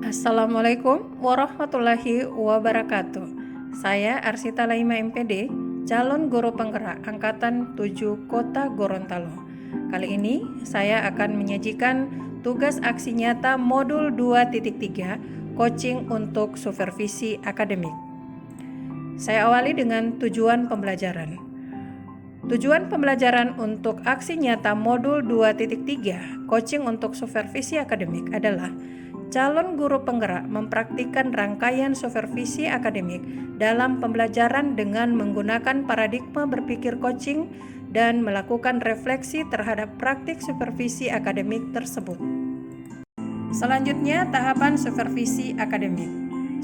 Assalamualaikum warahmatullahi wabarakatuh. Saya Arsita Laima MPD, calon guru penggerak Angkatan 7 Kota Gorontalo. Kali ini saya akan menyajikan tugas aksi nyata modul 2.3 coaching untuk supervisi akademik. Saya awali dengan tujuan pembelajaran. Tujuan pembelajaran untuk aksi nyata modul 2.3 coaching untuk supervisi akademik adalah calon guru penggerak mempraktikkan rangkaian supervisi akademik dalam pembelajaran dengan menggunakan paradigma berpikir coaching dan melakukan refleksi terhadap praktik supervisi akademik tersebut. Selanjutnya, tahapan supervisi akademik.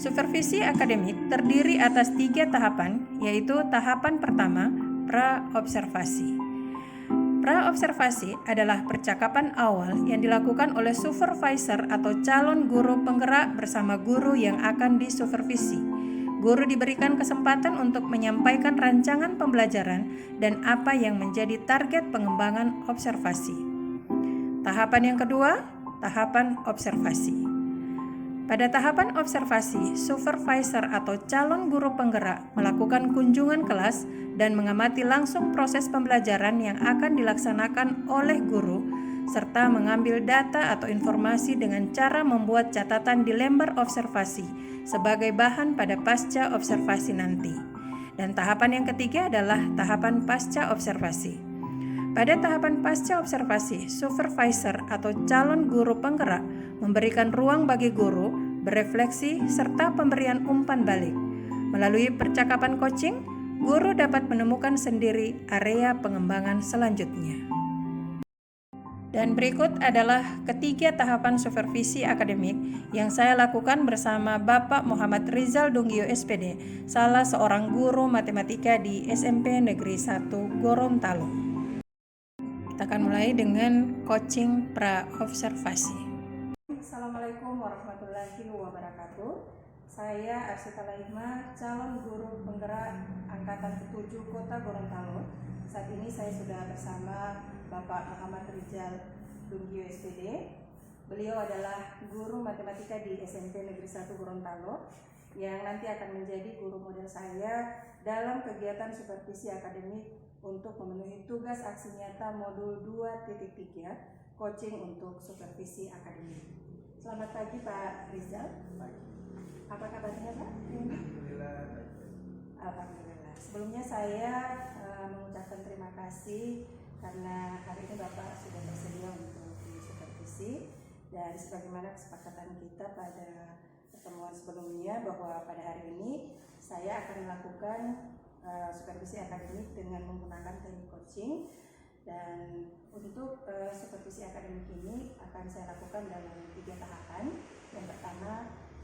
Supervisi akademik terdiri atas 3 tahapan, yaitu tahapan pertama, pra-observasi. Pra-observasi adalah percakapan awal yang dilakukan oleh supervisor atau calon guru penggerak bersama guru yang akan disupervisi. Guru diberikan kesempatan untuk menyampaikan rancangan pembelajaran dan apa yang menjadi target pengembangan observasi. Tahapan yang kedua, tahapan observasi. Pada tahapan observasi, supervisor atau calon guru penggerak melakukan kunjungan kelas dan mengamati langsung proses pembelajaran yang akan dilaksanakan oleh guru, serta mengambil data atau informasi dengan cara membuat catatan di lembar observasi sebagai bahan pada pasca observasi nanti. Dan tahapan yang ketiga adalah tahapan pasca observasi. Pada tahapan pasca observasi, supervisor atau calon guru penggerak memberikan ruang bagi guru berefleksi serta pemberian umpan balik. Melalui percakapan coaching, guru dapat menemukan sendiri area pengembangan selanjutnya. Dan berikut adalah ketiga tahapan supervisi akademik yang saya lakukan bersama Bapak Muhammad Rizal Dunggio SPD, salah seorang guru matematika di SMP Negeri 1 Gorontalo. Kita akan mulai dengan coaching pra-observasi. Assalamualaikum warahmatullahi wabarakatuh. Saya Arsita Laima, calon guru penggerak Angkatan 7 Kota Gorontalo. Saat ini saya sudah bersama Bapak Muhammad Rizal Dunggio SPD. Beliau adalah guru matematika di SMP Negeri 1 Gorontalo yang nanti akan menjadi guru model saya dalam kegiatan supervisi akademik untuk memenuhi tugas aksi nyata modul 2.3 coaching untuk supervisi akademik. Selamat pagi Pak Rizal. Pagi. Apa kabarnya Pak? Alhamdulillah baik. Alhamdulillah. Sebelumnya saya mengucapkan terima kasih karena hari ini Bapak sudah bersedia untuk disupervisi, dan sebagaimana kesepakatan kita pada pertemuan sebelumnya bahwa pada hari ini saya akan melakukan supervisi akademik dengan menggunakan teknik coaching. Dan untuk supervisi akademik ini akan saya lakukan dalam 3 tahapan. Yang pertama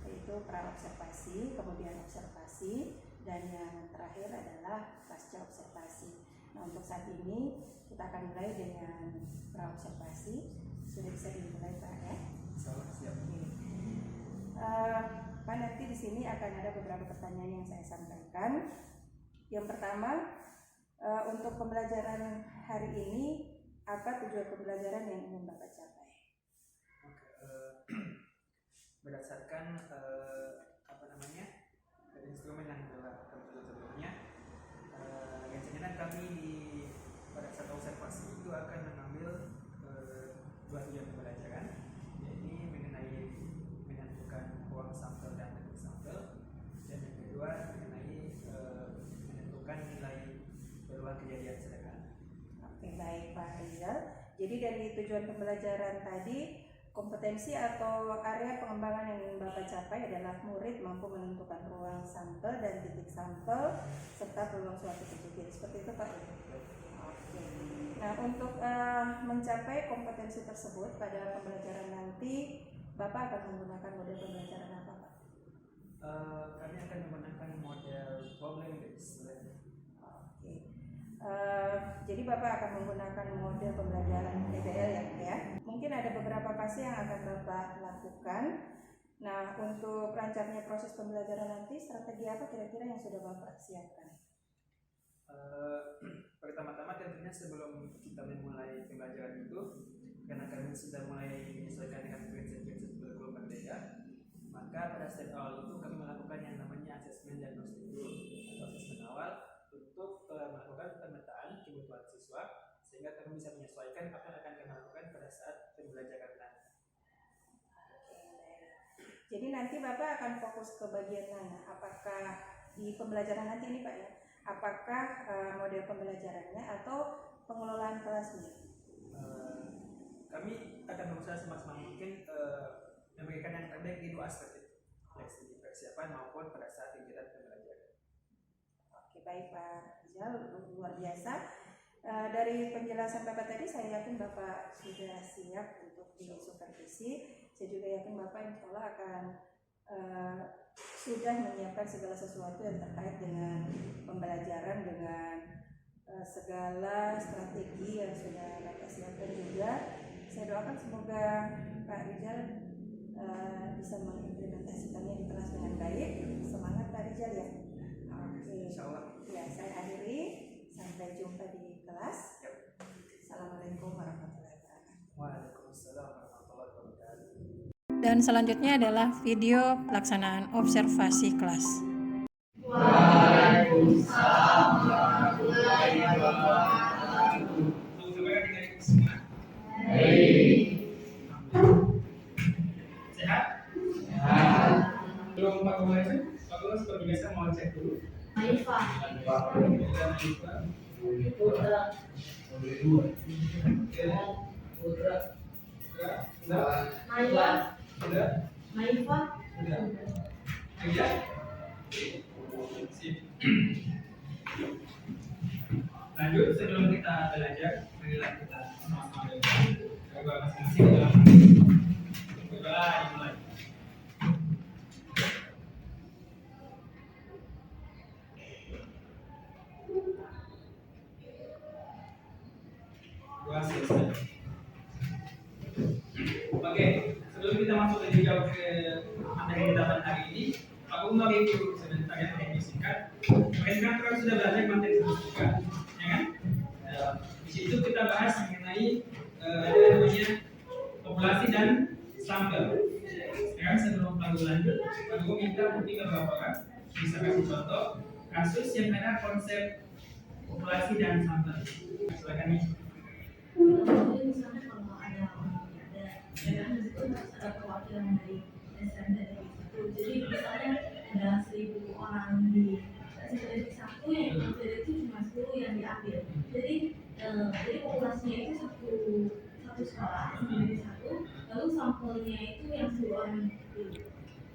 yaitu pra-observasi, kemudian observasi, dan yang terakhir adalah pasca observasi. Nah, untuk saat ini kita akan mulai dengan pra-observasi. Sudah bisa dimulai Pak ya? Siap. Pak, nanti di sini akan ada beberapa pertanyaan yang saya sampaikan. Yang pertama, untuk pembelajaran hari ini, apa tujuan pembelajaran yang ingin Bapak capai? Berdasarkan instrumen yang telah kami tulis sebelumnya, yang sebenarnya kami pada saat observasi itu akan mengambil 2 tujuan pembelajaran, yaitu mengenai menentukan ruang sampel dan titik sampel, dan yang kedua mengenai menentukan nilai peluang kejadian sederhana. Oke, baik Pak Rizal. Jadi dari tujuan pembelajaran tadi, kompetensi atau area pengembangan yang ingin Bapak capai adalah murid mampu menentukan ruang sampel dan titik sampel serta peluang suatu kejadian. Seperti itu Pak. Oke. Nah, untuk mencapai kompetensi tersebut pada pembelajaran nanti, Bapak akan menggunakan model pembelajaran apa Pak? Kami akan menggunakan model problem based learning. Oke. Jadi Bapak akan menggunakan model pembelajaran PBL ya. Mungkin ada beberapa fase yang akan Bapak lakukan. Nah, untuk lancarnya proses pembelajaran nanti, strategi apa kira-kira yang sudah Bapak siapkan? Pertama-tama tentunya sebelum kita memulai pembelajaran itu, karena kami sudah mulai menyesuaikan dengan prinsip-prinsip kurikulum berbeda, sehingga kami bisa menyesuaikan apa yang akan kami lakukan pada saat pembelajaran nanti. Jadi nanti Bapak akan fokus ke bagian mana? Apakah di pembelajaran nanti ini Pak ya? Apakah model pembelajarannya atau pengelolaan kelasnya? Kami akan berusaha semaksimal mungkin memberikan yang terbaik di dua aspek itu, baik segi persiapan maupun pada saat kegiatan pembelajaran. Oke, baik Pak Rizal, luar biasa. Dari penjelasan Bapak tadi saya yakin Bapak sudah siap untuk disupervisi. Saya juga yakin Bapak insya Allah akan sudah menyiapkan segala sesuatu yang terkait dengan pembelajaran, dengan segala strategi yang sudah Bapak siapkan juga. Saya doakan semoga Pak Rizal bisa mengimplementasikannya di kelas dengan baik. Semangat Pak Rizal ya. Oke. Insyaallah. Ya, saya akhiri. Sampai jumpa di kelas. Assalamualaikum warahmatullahi wabarakatuh. Waalaikumsalam warahmatullahi wabarakatuh. Dan selanjutnya adalah video pelaksanaan observasi kelas. Waalaikumsalam warahmatullahi wabarakatuh. Sehat? Sehat. Belum Pak Gubernur, Pak Gubernur seperti biasa mau cek dulu. Maifah. Putra. Putra. Sudah? Maifah. Sudah? Maifah. Sudah. Kerja? Sip. Lanjut, sebelum kita belajar, marilah kita sama-sama belajar masing-masing dalam dimulai. Oke, sebelum kita masuk lebih jauh ke materi kita pada hari ini, aku mau review sebentar ya, review singkat. Kemarin kan sudah belajar materi statistika, ya kan? Di situ kita bahas mengenai ada namanya populasi dan sampel. Sekarang sebelum aku lanjut, aku minta bukti ke Bapak bisa kasih contoh kasus yang ada konsep populasi dan sampel. Silakan nih. Jadi misalnya kalau ada itu harus ada perwakilan dari SMD dari situ. Jadi misalnya ada 1.000 orang di SMD 1 yang ambil itu cuma 10 yang diambil. Jadi populasinya itu satu sekolah SMD 1, lalu sampelnya itu yang 10 orang itu.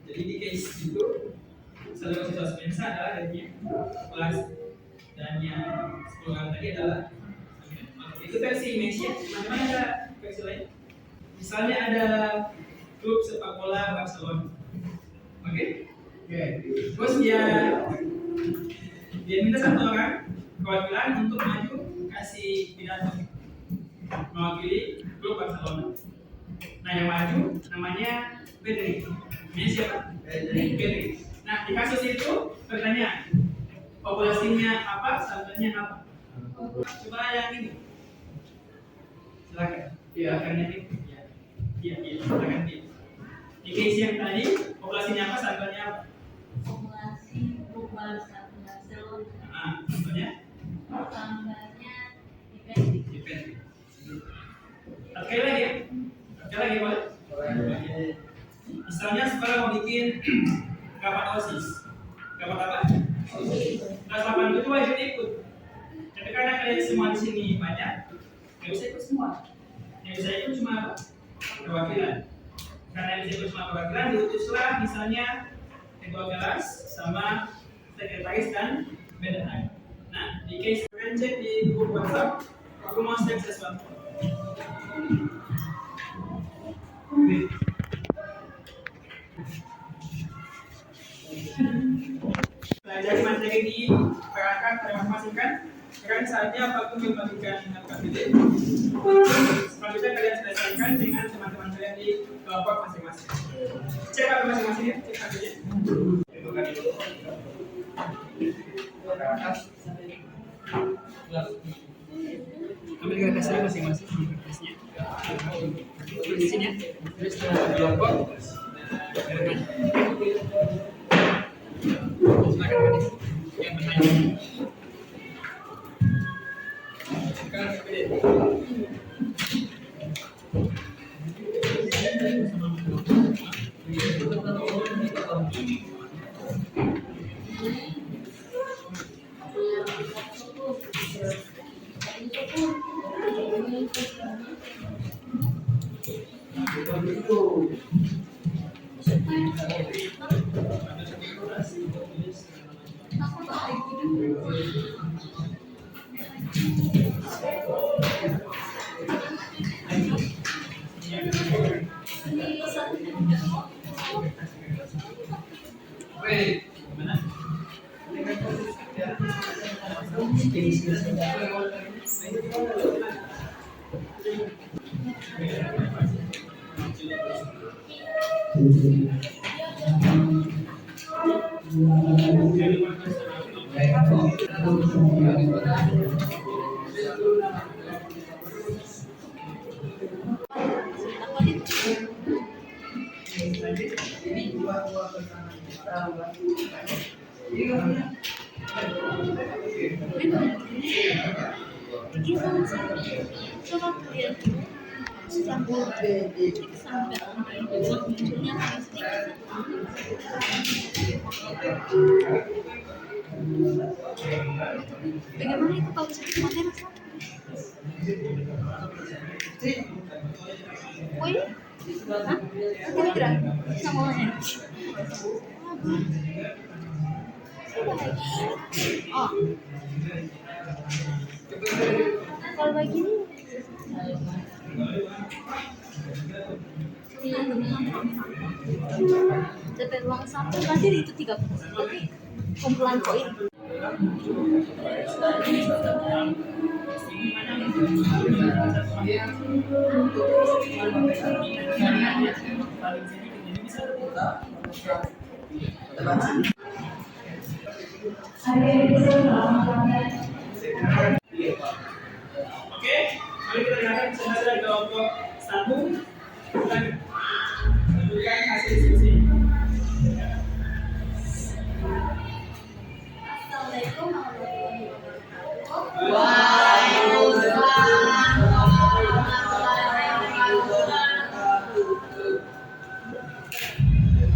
Jadi di case itu seluruh siswa semester adalah dari populasi dan yang 10 orang tadi adalah itu versi Indonesia. Bagaimana ada versi lain? Misalnya ada klub sepak bola Barcelona, oke? Terus dia minta satu orang perwakilan untuk maju kasih pidato mewakili klub Barcelona. Nah yang maju namanya Pedri. Ini siapa? Pedri. Nah di kasus itu pertanyaan populasinya apa, sampelnya apa? Coba yang ini. Silakan. Silakan ini. Iya, silakan dia. Di case yang tadi populasinya apa, sampelnya apa? Populasi Barcelona. Sampelnya? Sampelnya dipending. Oke lagi ya? Oke lagi boleh? Misalnya sekarang mau bikin rapat OSIS. Rapat apa? Kelas 8 itu wajib ikut. Tapi karena kalian semua di sini banyak, nggak bisa ikut semua. Yang bisa ikut cuma perwakilan. Karena yang bisa ikut cuma perwakilan, diutuslah misalnya ketua kelas sama sekretaris dan bendahara. Nah, di case kalian cek di grup WhatsApp, aku mau share sesuatu. Pelajari materi di perangkat termasuk kan? Sekarang saatnya aku membagikan KBD. Selanjutnya kalian selesaikan dengan teman-teman kalian di kelompok masing-masing. Cek apa masing-masing ya? Cek KBD. Itu kan itu. Ambil kertasnya masing-masing di kertasnya. Terus di sini ya. Terus kelompok. Silakan yang bertanya. Coba kalian campur sampai munculnya paling sedikit. Bagaimana itu kalau misalnya pakai rasa? Oh iya? Hah? Kira-kira sambalnya? Oh. Kalau begini dapat uang satu nanti itu 30 berarti kumpulan koin. Oke, mari kita lihat sebenarnya kelompok 1 dan menunjukkan hasil diskusi. Assalamualaikum warahmatullahi wabarakatuh.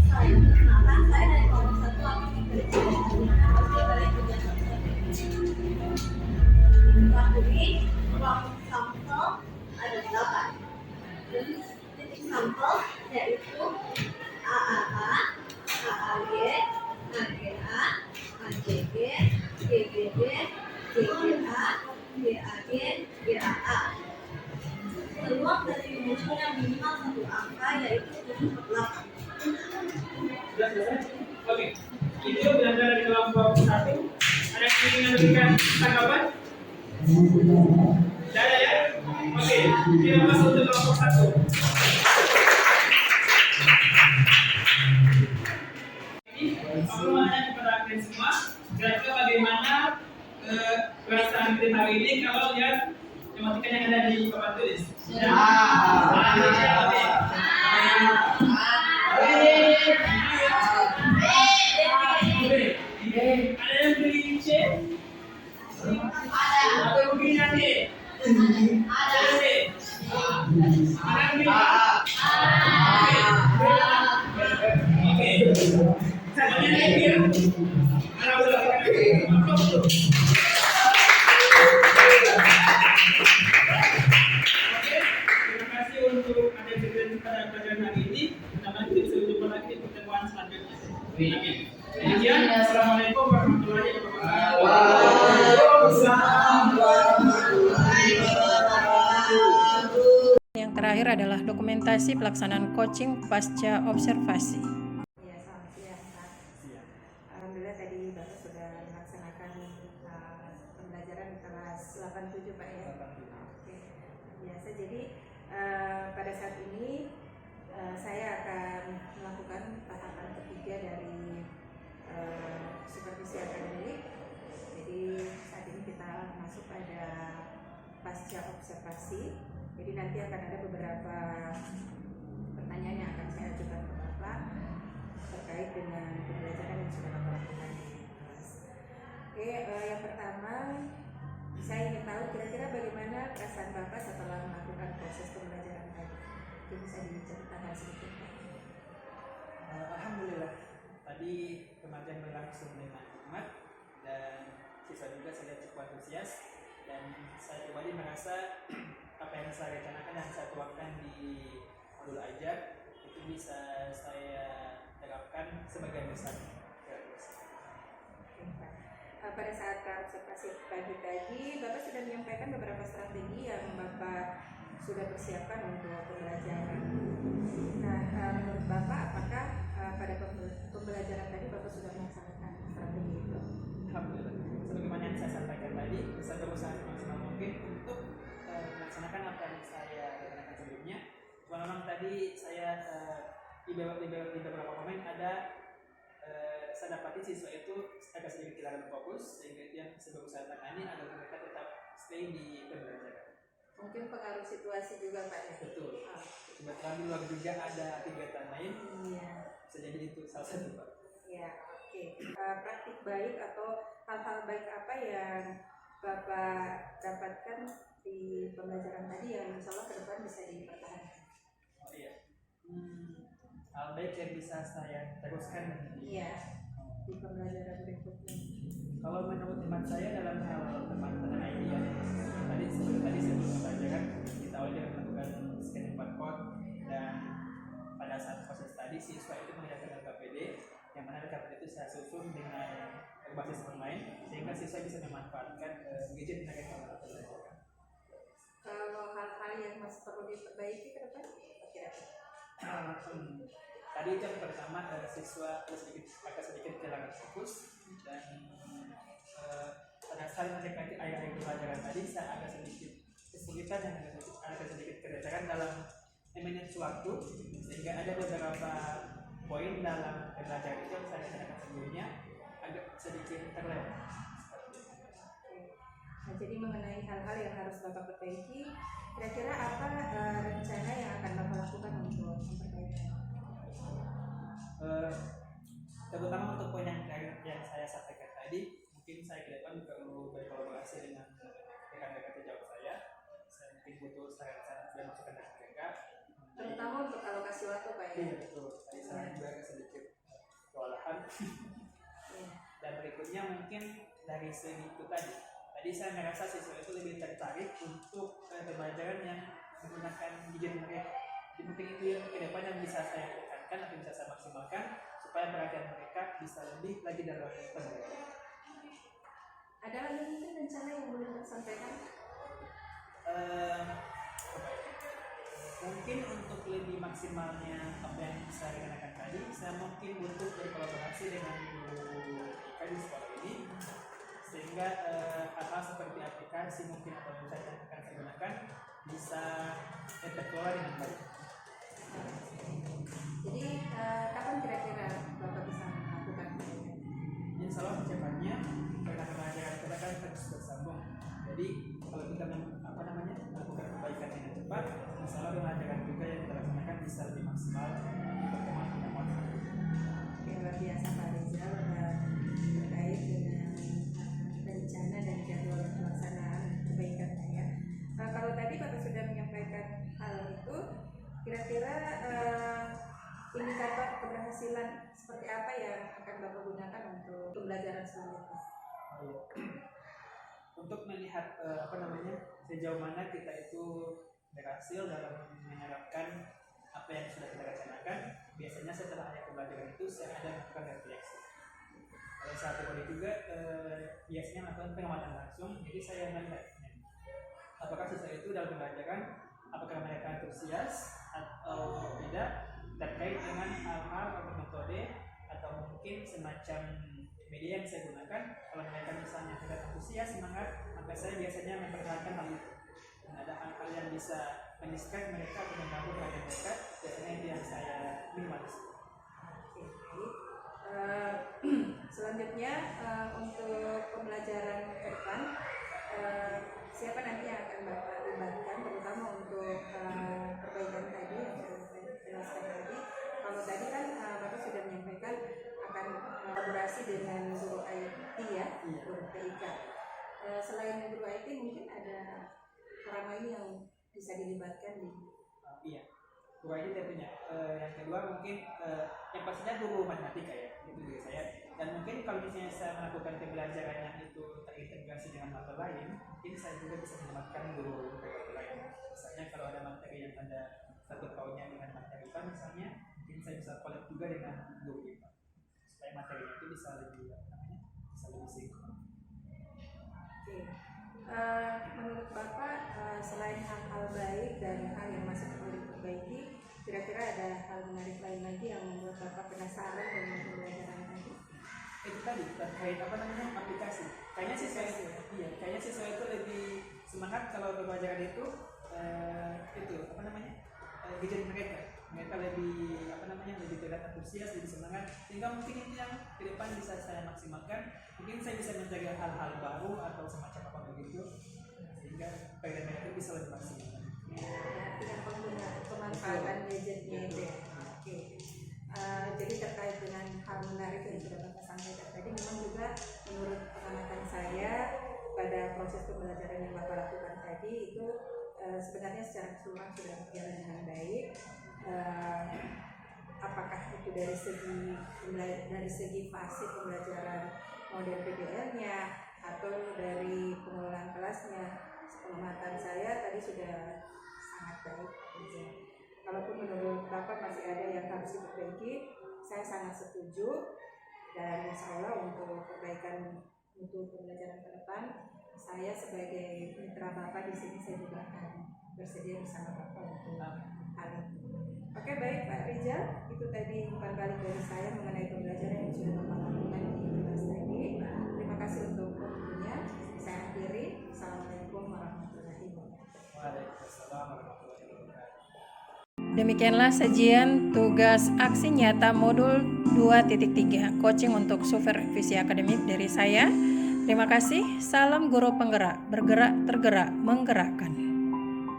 Saya dari kelompok 1 ruang sampel ada 8. Titik sampel yaitu AAA, AAG, AGA, AJG, GGG, GGA, GAG, GAA. Peluang dari munculnya minimal 1 angka yaitu 8. Sudah selesai? Oke, itu belajar dari kelompok 1. Ada yang ingin memberikan tanggapan? Tidak ada ya? Oke, kita masuk untuk kelompok 1. Aku mau nanya kepada kalian semua, kira-kira bagaimana perasaan kita hari ini kalau lihat tematikanya yang ada di papan tulis? Ya. Ada yang beri C? Ada. Atau yang beri nanti? Ada. Ada yang beri A? Oke. Semuanya lagi ya? Ada berapa? Terima kasih untuk atensi pada pelajaran hari ini. Kita bisa berjumpa lagi di pertemuan selanjutnya. Amin. Demikian, assalamualaikum warahmatullahi wabarakatuh. Waalaikumsalam warahmatullahi wabarakatuh. Yang terakhir adalah dokumentasi pelaksanaan coaching pasca observasi. Ya, selamat siang, Pak. Alhamdulillah tadi Bapak sudah melaksanakan pembelajaran kelas 87, Pak ya. Oke, biasa. Jadi pada saat ini saya akan melakukan tahapan ketiga dari supervisi akademik. Jadi saat ini kita masuk pada pasca observasi. Jadi nanti akan ada beberapa pertanyaan yang akan saya ajukan ke Bapak. bertahan sedikit Pak? Alhamdulillah tadi kemarin berlangsung dengan hikmat dan siswa juga saya cukup antusias, dan saya pribadi merasa apa yang saya rencanakan dan saya tuangkan di modul ajar itu bisa saya terapkan sebagian besar. Oke, Pak. Pada saat observasi pagi tadi, Bapak sudah menyampaikan beberapa strategi yang Bapak sudah persiapkan untuk pembelajaran. Nah, menurut Bapak, apakah pada pembelajaran tadi Bapak sudah melaksanakan strategi itu? Alhamdulillah. Sebagaimana yang saya sampaikan tadi, saya berusaha semaksimal mungkin untuk melaksanakan apa yang saya rencanakan sebelumnya. Cuma memang tadi saya di beberapa momen ada saya dapati siswa itu agak sedikit kehilangan fokus, sehingga itu yang saya berusaha tangani agar mereka tetap stay di pembelajaran. Mungkin pengaruh situasi juga Pak ya? Betul. Kebetulan di luar juga ada kegiatan lain. Iya. Bisa jadi itu salah satu Pak. Ya, oke. Praktik baik atau hal-hal baik apa yang Bapak dapatkan di pembelajaran tadi yang insya Allah ke depan bisa dipertahankan? Oh iya. Hal baik yang bisa saya teruskan di pembelajaran berikutnya. Kalau menurut teman saya dalam hal pemanfaatan ID tadi sebelum pembelajaran kita wajib melakukan scanning barcode, dan pada saat proses tadi siswa itu mengerjakan LKPD, yang mana LKPD itu saya susun dengan berbasis online sehingga siswa bisa memanfaatkan gadget mereka dalam pembelajaran. Kalau hal-hal yang masih perlu diperbaiki ke depan, kira-kira? Tadi itu yang pertama siswa agak sedikit kehilangan fokus, dan pada saat mendekati akhir pembelajaran tadi saya agak sedikit kesulitan dan agak sedikit keteteran dalam manage waktu, sehingga ada beberapa poin dalam pembelajaran itu yang saya rencanakan sebelumnya agak sedikit terlewat. Nah, jadi mengenai hal-hal yang harus Bapak perbaiki, kira-kira apa rencana yang akan Bapak lakukan untuk memperbaikinya? Terutama untuk poin yang saya sampaikan tadi, mungkin saya ke depan perlu berkolaborasi dengan rekan-rekan sejauh saya mungkin butuh saran-saran dan masukan dari mereka, terutama untuk alokasi waktu Pak ya? Iya betul, tadi saya juga agak sedikit kewalahan. Dan berikutnya mungkin dari segi itu tadi saya merasa siswa itu lebih tertarik untuk pembelajaran yang menggunakan gadget mereka. Jadi mungkin itu yang ke depan yang bisa saya tekankan atau bisa saya maksimalkan supaya perhatian mereka bisa lebih lagi dalam pembelajaran. Ada lagi mungkin rencana yang boleh disampaikan? Mungkin untuk lebih maksimalnya apa yang saya rencanakan tadi, saya mungkin butuh berkolaborasi dengan guru IPA di sekolah ini, sehingga hal-hal seperti aplikasi mungkin atau website yang akan saya gunakan bisa terkelola dengan baik. Jadi kapan kira-kira Bapak bisa melakukan ini? Insya Allah secepatnya, karena pembelajaran kita kan terus bersambung. Jadi kalau kita melakukan perbaikan dengan cepat, insya Allah pembelajaran juga yang kita laksanakan bisa lebih maksimal di pertemuan pertemuan. Oke, luar biasa Pak Rizal terkait dengan rencana dan jadwal pelaksanaan perbaikannya ya. Kalau tadi Bapak sudah menyampaikan hal itu, kira-kira indikator keberhasilan seperti apa yang akan Bapak gunakan untuk pembelajaran selanjutnya? Untuk melihat sejauh mana kita itu berhasil dalam menerapkan apa yang sudah kita rencanakan, biasanya setelah akhir pembelajaran itu saya ada melakukan refleksi. Kalau saat itu juga biasanya melakukan pengamatan langsung, jadi saya melihat apakah siswa itu dalam pembelajaran, apakah mereka antusias atau tidak terkait dengan hal-hal atau metode atau mungkin semacam media yang saya gunakan. Kalau mereka misalnya tidak antusias, semangat, maka saya biasanya mempertahankan hal itu. Dan ada hal-hal yang bisa mendistract mereka atau mengganggu perhatian mereka, biasanya itu yang saya minimalisir. Oke, baik. Selanjutnya untuk pembelajaran ke depan, siapa nanti yang akan Bapak libatkan, terutama untuk perbaikan tadi yang saya jelaskan tadi. Kalau tadi kan Bapak sudah menyampaikan akan kolaborasi dengan guru IT ya, guru TIK. Selain guru IT mungkin ada orang lain yang bisa dilibatkan di. Iya. kurangnya dia punya. Yang kedua mungkin yang pastinya guru matematika ya, itu dari saya. Dan mungkin kalau misalnya saya melakukan pembelajaran yang itu terintegrasi dengan mata lain, mungkin saya juga bisa menambahkan guru mata lain. Misalnya kalau ada materi yang ada satu kawannya dengan materi IPA misalnya, mungkin saya bisa collab juga dengan guru IPA supaya materinya itu bisa lebih bisa lebih sinkron. Oke. Menurut Bapak, selain hal-hal baik dan hal yang masih perlu diperbaiki, kira-kira ada hal menarik lain lagi yang membuat Bapak penasaran dengan pembelajaran tadi? Itu tadi terkait aplikasi. Kayaknya sih saya itu lebih semangat kalau pembelajaran itu gadget mereka lebih lebih terlihat antusias, lebih semangat, sehingga mungkin itu yang ke depan bisa saya maksimalkan. Mungkin saya bisa menjaga hal-hal baru atau semacam apa begitu, sehingga pekerjaan mereka bisa lebih maksimal. Dengan pemanfaatan gadgetnya itu ya. Oke. Jadi terkait dengan hal menarik yang sudah Bapak sampaikan tadi, memang juga menurut pengamatan saya pada proses pembelajaran yang Bapak lakukan tadi itu sebenarnya secara keseluruhan sudah berjalan dengan baik. Apakah itu dari segi fase pembelajaran model PBL-nya atau dari pengelolaan kelasnya, pengamatan saya tadi sudah sangat baik. Kalaupun menurut Bapak masih ada yang harus diperbaiki, saya sangat setuju, dan insya Allah untuk perbaikan untuk pembelajaran ke depan, saya sebagai mitra Bapak di sini saya juga akan bersedia bersama Bapak untuk hal itu. Oke, baik Pak Rizal, itu tadi umpan balik dari saya mengenai pembelajaran yang sudah Bapak lakukan di kelas tadi. Terima kasih untuk waktunya. Saya akhiri. Assalamualaikum warahmatullahi wabarakatuh. Waalaikumsalam warahmatullahi wabarakatuh. Demikianlah sajian tugas aksi nyata modul 2.3 coaching untuk supervisi akademik dari saya. Terima kasih. Salam guru penggerak, bergerak, tergerak, menggerakkan.